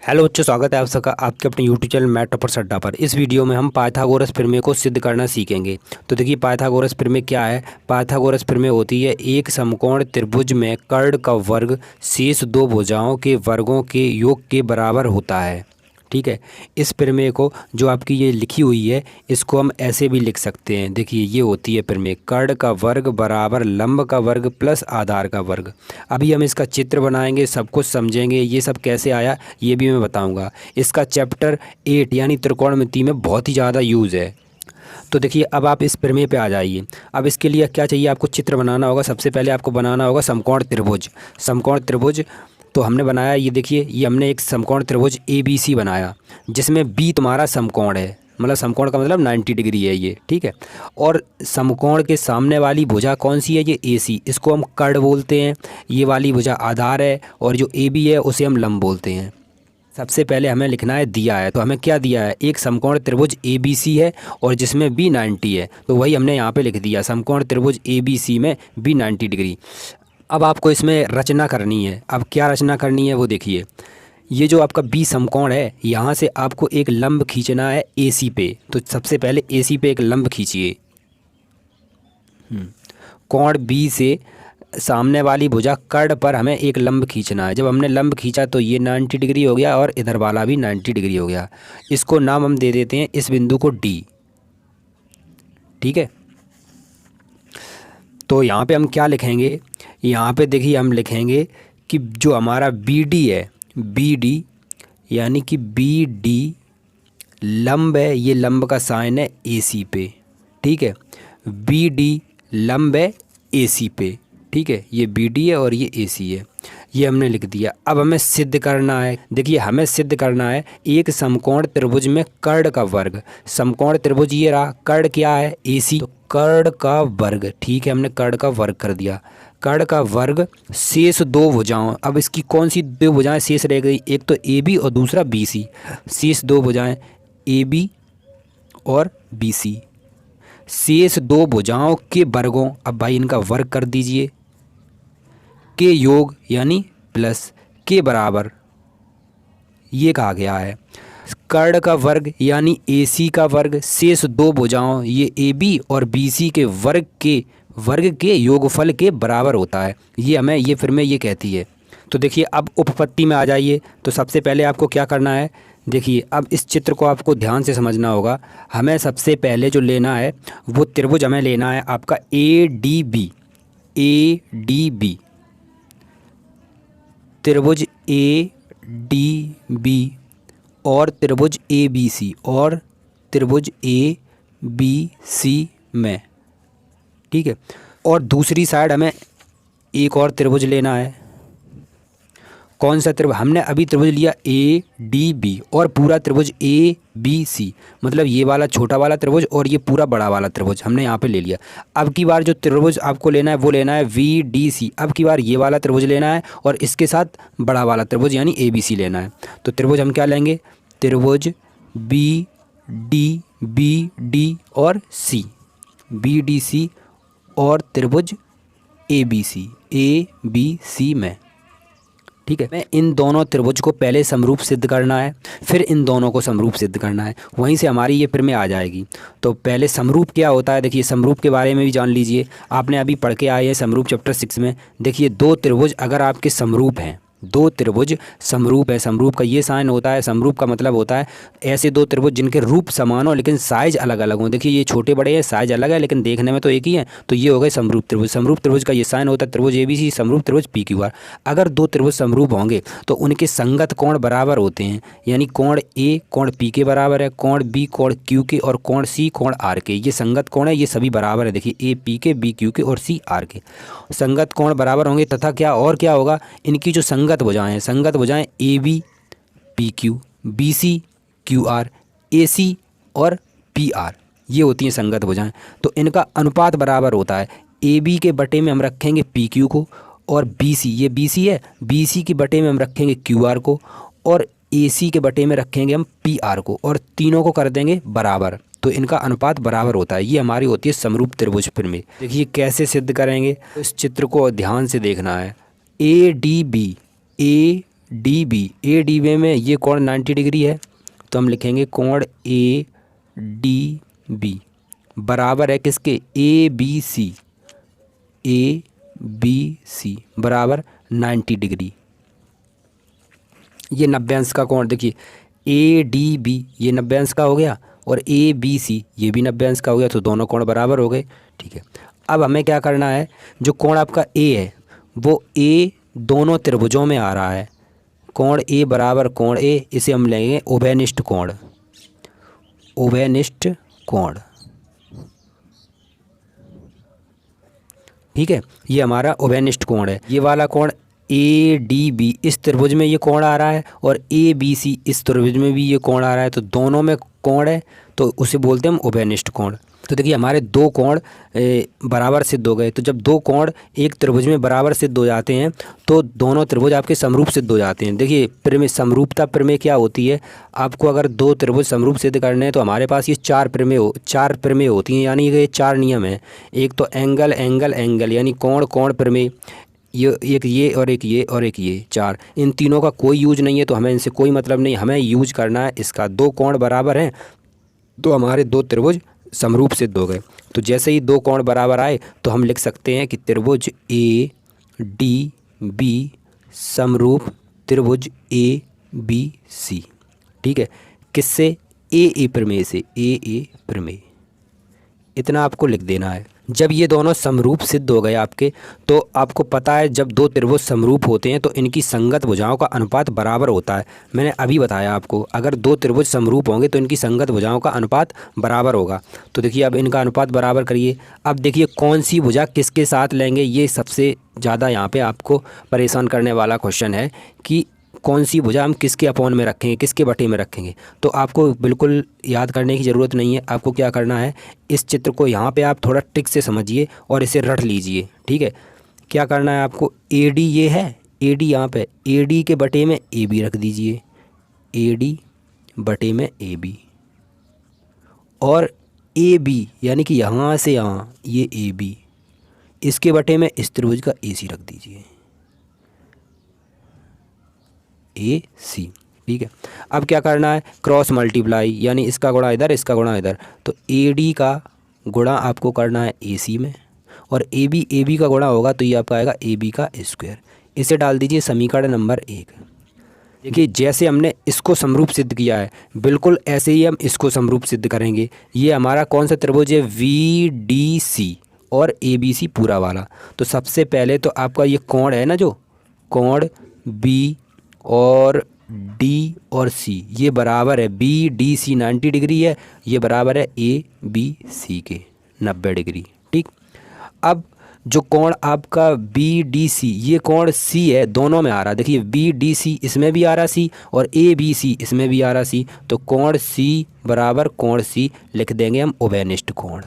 Hello बच्चों, स्वागत है आप सबका आपके अपने यूट्यूब चैनल मैथ टॉपर्स अड्डा पर। इस वीडियो में हम पाइथागोरस प्रमेय को सिद्ध करना सीखेंगे। तो देखिए, पाइथागोरस प्रमेय क्या है। पाइथागोरस प्रमेय होती है एक समकोण त्रिभुज में कर्ण का वर्ग शेष दो भुजाओं के वर्गों के योग के बराबर होता है। ठीक है, इस प्रमेय को जो आपकी ये लिखी हुई है इसको हम ऐसे भी लिख सकते हैं। देखिए, ये होती है प्रमेय कर्ण का वर्ग बराबर लंब का वर्ग प्लस आधार का वर्ग। अभी हम इसका चित्र बनाएंगे, सब कुछ समझेंगे, ये सब कैसे आया ये भी मैं बताऊंगा। इसका चैप्टर 8 यानी त्रिकोणमिति में बहुत ही ज़्यादा यूज़ है। तो देखिए, अब आप इस प्रमेय पे आ जाइए। अब इसके लिए क्या चाहिए, आपको चित्र बनाना होगा। सबसे पहले आपको बनाना होगा समकोण त्रिभुज। समकोण त्रिभुज तो हमने बनाया, ये देखिए, ये हमने एक समकोण त्रिभुज ABC बनाया जिसमें B तुम्हारा समकोण है, मतलब समकोण का मतलब 90 डिग्री है ये। ठीक है, और समकोण के सामने वाली भुजा कौन सी है, ये AC, इसको हम कर्ण बोलते हैं। ये वाली भुजा आधार है और जो AB है उसे हम लंब बोलते हैं। सबसे पहले हमें लिखना है दिया है, तो हमें क्या दिया है, एक समकोण त्रिभुज ABC है और जिसमें B 90 है, तो वही हमने यहाँ पे लिख दिया, समकोण त्रिभुज ABC में B 90 डिग्री। अब आपको इसमें रचना करनी है। अब क्या रचना करनी है वो देखिए, ये जो आपका B समकोण है यहाँ से आपको एक लंब खींचना है AC पे। तो सबसे पहले AC पे एक लंब खींचिए। कोण B से सामने वाली भुजा कर्ण पर हमें एक लंब खींचना है। जब हमने लंब खींचा तो ये 90 डिग्री हो गया और इधर वाला भी 90 डिग्री हो गया। इसको नाम हम दे देते हैं, इस बिंदु को D। ठीक है, तो यहाँ पे हम क्या लिखेंगे, यहाँ पे देखिए हम लिखेंगे कि जो हमारा BD है, BD यानी कि BD लंब है, ये लंब का साइन है AC पे। ठीक है, BD लंब है AC पे। ठीक है, ये BD है और ये AC है, ये हमने लिख दिया। अब हमें सिद्ध करना है। देखिए, हमें सिद्ध करना है एक समकोण त्रिभुज में कर्ण का वर्ग। समकोण त्रिभुज ये रहा, कर्ण क्या है, AC, तो कर्ण का वर्ग। ठीक है, हमने कर्ण का वर्ग कर दिया। कर्ण का वर्ग शेष दो भुजाओं, अब इसकी कौन सी दो भुजाएं शेष रह गई, एक तो AB और दूसरा BC। शेष दो भुजाएं AB और BC, शेष दो भुजाओं के वर्गों, अब भाई इनका वर्ग कर दीजिए, के योग यानी प्लस के बराबर ये कहा गया है। कर्ण का वर्ग यानी AC का वर्ग शेष दो भुजाओं ये AB और BC के वर्ग के योगफल के बराबर होता है। ये हमें ये फिर में ये कहती है। तो देखिए, अब उपपत्ति में आ जाइए। तो सबसे पहले आपको क्या करना है, देखिए, अब इस चित्र को आपको ध्यान से समझना होगा। हमें सबसे पहले जो लेना है वो त्रिभुज हमें लेना है आपका ADB। ADB त्रिभुज ADB और त्रिभुज ABC और त्रिभुज ABC में। ठीक है, और दूसरी साइड हमें एक और त्रिभुज लेना है। कौन सा त्रिभुज, हमने अभी त्रिभुज लिया ADB और पूरा त्रिभुज ABC, मतलब ये वाला छोटा वाला त्रिभुज और ये पूरा बड़ा वाला त्रिभुज हमने यहाँ पे ले लिया। अब की बार जो त्रिभुज आपको लेना है वो लेना है VDC। अब की बार ये वाला त्रिभुज लेना है और इसके साथ बड़ा वाला त्रिभुज यानी ABC लेना है। तो त्रिभुज हम क्या लेंगे, त्रिभुज BD और C, BDC और त्रिभुज ABC में। ठीक है, मैं इन दोनों त्रिभुज को पहले समरूप सिद्ध करना है, फिर इन दोनों को समरूप सिद्ध करना है, वहीं से हमारी ये प्रमेय आ जाएगी। तो पहले समरूप क्या होता है, देखिए समरूप के बारे में भी जान लीजिए। आपने अभी पढ़ के आए हैं समरूप चैप्टर 6 में। देखिए, दो त्रिभुज अगर आपके समरूप हैं, दो त्रिभुज समरूप है, समरूप का ये साइन होता है, समरूप का मतलब होता है ऐसे दो त्रिभुज जिनके रूप समान हो लेकिन साइज अलग अलग हो। देखिए, ये छोटे बड़े हैं, साइज अलग है लेकिन देखने में तो एक ही है, तो ये हो गए समरूप त्रिभुज। समरूप त्रिभुज का ये साइन होता है त्रिभुज ABC, समरूप त्रिभुज PQR। अगर दो त्रिभुज समरूप होंगे तो उनके संगत कोण बराबर होते हैं, यानी कोण A कोण P के बराबर है, कोण B कोण Q के और कोण C कोण R के। ये संगत कोण है, ये सभी बराबर है। देखिए, A P के, B Q के और C R के संगत कोण बराबर होंगे तथा क्या और क्या होगा, इनकी जो संगत भुजाएं, संगत भुजाएं AB PQ, BC QR, AC और PR, ये होती हैं संगत भुजाएं। तो इनका अनुपात बराबर होता है, AB के बटे में हम रखेंगे PQ को और BC, ये BC है, BC के बटे में हम रखेंगे QR को और AC के बटे में रखेंगे हम PR को और तीनों को कर देंगे बराबर। तो इनका अनुपात बराबर होता है। ये हमारी होती है समरूप त्रिभुज प्रमेय। देखिए कैसे सिद्ध करेंगे, तो इस चित्र को ध्यान से देखना है। ADB D B, A D B में ये कोण 90 डिग्री है, तो हम लिखेंगे कोण ए डी बी बराबर है किसके, A B C, A B C बराबर 90 डिग्री। ये 90 अंश का कोण, देखिए ए डी बी ये 90 अंश का हो गया और ए बी सी ये भी 90 अंश का हो गया, तो दोनों कोण बराबर हो गए। ठीक है, अब हमें क्या करना है, जो कोण आपका ए है वो ए दोनों त्रिभुजों में आ रहा है, कोण ए बराबर कोण ए, इसे हम लेंगे उभयनिष्ठ कोण, उभयनिष्ठ कोण। ठीक है, ये हमारा उभयनिष्ठ कोण है। ये वाला कोण ए डी बी इस त्रिभुज में ये कोण आ रहा है और ए बी सी इस त्रिभुज में भी ये कोण आ रहा है, तो दोनों में कोण है तो उसे बोलते हैं हम उभयनिष्ठ कोण। तो देखिए हमारे दो कोण बराबर सिद्ध हो गए। तो जब दो कोण एक त्रिभुज में बराबर सिद्ध हो जाते हैं तो दोनों त्रिभुज आपके समरूप सिद्ध हो जाते हैं। देखिए प्रमेय, समरूपता प्रमेय क्या होती है, आपको अगर दो त्रिभुज समरूप सिद्ध करने हैं तो हमारे पास ये चार प्रमेय होती हैं, यानी ये चार नियम हैं। एक तो एंगल एंगल एंगल यानी कोण कोण प्रमेय, ये एक ये और एक ये और एक ये, चार। इन तीनों का कोई यूज नहीं है तो हमें इनसे कोई मतलब नहीं, हमें यूज करना है इसका। दो कोण बराबर हैं तो हमारे दो त्रिभुज समरूप सिद्ध हो गए। तो जैसे ही दो कोण बराबर आए तो हम लिख सकते हैं कि त्रिभुज ए डी बी समरूप त्रिभुज ए बी सी। ठीक है, किससे, ए प्रमेय से, ए प्रमेय। इतना आपको लिख देना है। जब ये दोनों समरूप सिद्ध हो गए आपके, तो आपको पता है जब दो त्रिभुज समरूप होते हैं तो इनकी संगत भुजाओं का अनुपात बराबर होता है। मैंने अभी बताया आपको, अगर दो त्रिभुज समरूप होंगे तो इनकी संगत भुजाओं का अनुपात बराबर होगा। तो देखिए अब इनका अनुपात बराबर करिए। अब देखिए कौन सी भुजा किसके साथ लेंगे, ये सबसे ज़्यादा यहाँ पे आपको परेशान करने वाला क्वेश्चन है कि कौन सी भुजा हम किसके अपॉन में रखेंगे, किसके बटे में रखेंगे। तो आपको बिल्कुल याद करने की ज़रूरत नहीं है। आपको क्या करना है, इस चित्र को यहाँ पे आप थोड़ा ट्रिक से समझिए और इसे रट लीजिए। ठीक है, क्या करना है आपको, ए डी ये है, ए डी यहाँ पे, ए डी के बटे में ए बी रख दीजिए, ए डी बटे में ए बी, और ए बी यानी कि यहाँ से यहाँ ये ए बी, इसके बटे में इस त्रिभुज का ए सी रख दीजिए, ए सी। ठीक है, अब क्या करना है, क्रॉस मल्टीप्लाई यानी इसका गुणा इधर, इसका गुणा इधर। तो ए डी का गुणा आपको करना है ए सी में, और ए बी का गुणा होगा तो ये आपका आएगा ए बी का स्क्वायर। इसे डाल दीजिए समीकरण नंबर 1। देखिए जैसे हमने इसको समरूप सिद्ध किया है बिल्कुल ऐसे ही हम इसको समरूप सिद्ध करेंगे। ये हमारा कौन सा त्रिभुज है, वी डी सी और ए बी सी पूरा वाला। तो सबसे पहले तो आपका ये कोण है ना, जो कोण बी और डी और सी ये बराबर है, बी डी सी 90 डिग्री है, ये बराबर है ए बी सी के 90 डिग्री। ठीक, अब जो कोण आपका बी डी सी, ये कोण सी है, दोनों में आ रहा है। देखिए बी डी सी इसमें भी आ रहा सी और ए बी सी इसमें भी आ रहा सी, तो कोण सी बराबर कोण सी लिख देंगे हम उभयनिष्ठ कोण।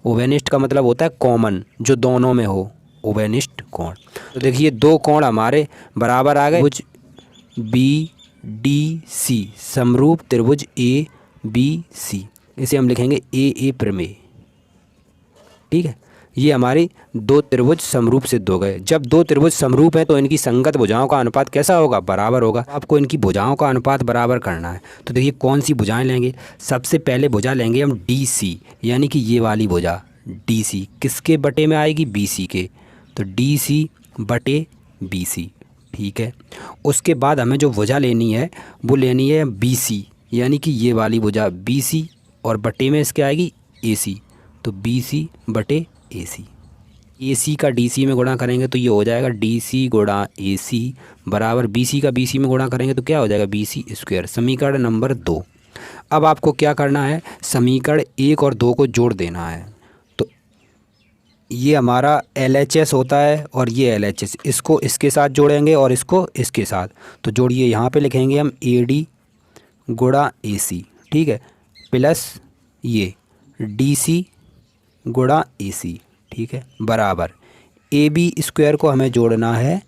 उभयनिष्ठ का मतलब होता है कॉमन, जो दोनों में हो, उभयनिष्ठ कोण। तो देखिए दो कोण हमारे बराबर आ गए, त्रिभुज बी डी सी समरूप त्रिभुज ए बी सी, इसे हम लिखेंगे ए प्रमेय। ठीक है, ये हमारी दो त्रिभुज समरूप सिद्ध हो गए। जब दो त्रिभुज समरूप हैं तो इनकी संगत भुजाओं का अनुपात कैसा होगा, बराबर होगा। आपको इनकी भुजाओं का अनुपात बराबर करना है। तो देखिए कौन सी भुजाएं लेंगे, सबसे पहले भुजा लेंगे हम डी सी, यानी कि ये वाली भुजा डी सी किसके बटे में आएगी, बी सी के, तो डी सी बटे बी सी। ठीक है, उसके बाद हमें जो भुजा लेनी है वो लेनी है बी सी, यानी कि ये वाली भुजा बी सी और बटे में इसके आएगी ए सी, तो बी सी बटे ए सी। ए सी का डी सी में गुणा करेंगे तो ये हो जाएगा डी सी गुणा ए सी बराबर बी सी का बी सी में गुणा करेंगे तो क्या हो जाएगा, बी सी स्क्वायर। समीकरण नंबर 2। अब आपको क्या करना है, समीकरण 1 और 2 को जोड़ देना है। तो ये हमारा LHS होता है और ये LHS, इसको इसके साथ जोड़ेंगे और इसको इसके साथ, तो जोड़िए यहाँ पे लिखेंगे हम ए डी गुणा ए सी, ठीक है, प्लस ये डी सी गुणा ए सी, ठीक है, बराबर ए बी स्क्वायर को हमें जोड़ना है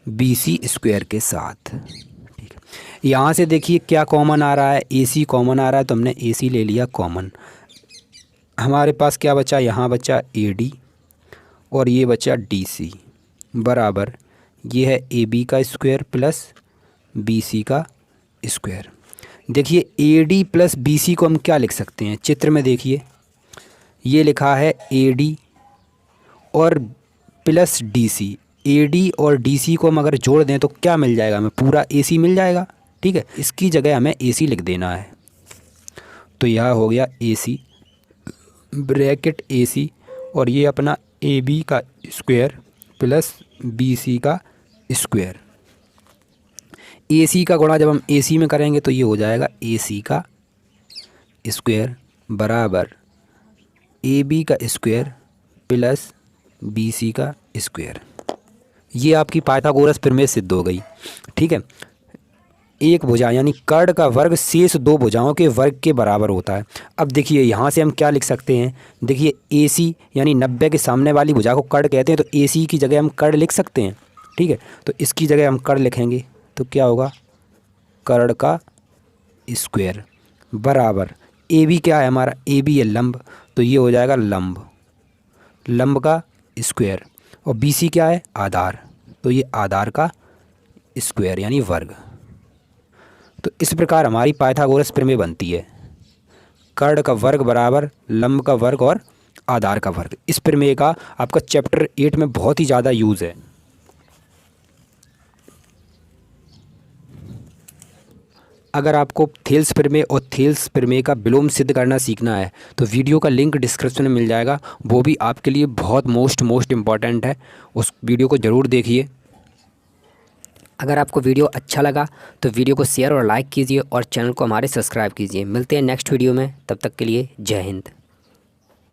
बी सी स्क्वायर के साथ। ठीक है, यहाँ से देखिए क्या कॉमन आ रहा है, ए सी कॉमन आ रहा है, तो हमने ए सी ले लिया कॉमन। हमारे पास क्या बचा, यहाँ बचा ए डी और ये बचा डी सी बराबर ये है ए बी का स्क्वायर प्लस बी सी का स्क्वायर। देखिए A D plus B C को हम क्या लिख सकते हैं, चित्र में देखिए ये लिखा है ए डी और plus D C. A D और डी सी को हम अगर जोड़ दें तो क्या मिल जाएगा हमें, पूरा ए सी मिल जाएगा। ठीक है, इसकी जगह हमें ए सी लिख देना है। तो यह हो गया ए सी ब्रैकेट ए सी और ये अपना ए बी का स्क्वायर प्लस बी सी का स्क्वायर। ए सी का गुणा जब हम ए सी में करेंगे तो ये हो जाएगा ए सी का स्क्वायर बराबर ए बी का स्क्वायर प्लस बी सी का स्क्वायर। ये आपकी पाइथागोरस प्रमेय सिद्ध हो गई। ठीक है, एक भुजा यानी कर्ण का वर्ग शेष दो भुजाओं के वर्ग के बराबर होता है। अब देखिए यहाँ से हम क्या लिख सकते हैं, देखिए ए सी यानी 90 के सामने वाली भुजा को कर्ण कहते हैं, तो ए सी की जगह हम कर्ण लिख सकते हैं। ठीक है, तो इसकी जगह हम कर्ण लिखेंगे तो क्या होगा, कर्ण का स्क्वायर बराबर ए बी क्या है हमारा, ए बी है लंब, तो ये हो जाएगा लंब का स्क्वायर और बी सी क्या है, आधार, तो ये आधार का स्क्वायर यानी वर्ग। तो इस प्रकार हमारी पाइथागोरस प्रमेय बनती है, कर्ण का वर्ग बराबर लंब का वर्ग और आधार का वर्ग। इस प्रमेय का आपका चैप्टर 8 में बहुत ही ज़्यादा यूज़ है। अगर आपको थेल्स प्रमेय और थेल्स प्रमेय का विलोम सिद्ध करना सीखना है तो वीडियो का लिंक डिस्क्रिप्शन में मिल जाएगा, वो भी आपके लिए बहुत मोस्ट इम्पॉर्टेंट है, उस वीडियो को ज़रूर देखिए। अगर आपको वीडियो अच्छा लगा तो वीडियो को शेयर और लाइक कीजिए और चैनल को हमारे सब्सक्राइब कीजिए। मिलते हैं नेक्स्ट वीडियो में, तब तक के लिए जय हिंद।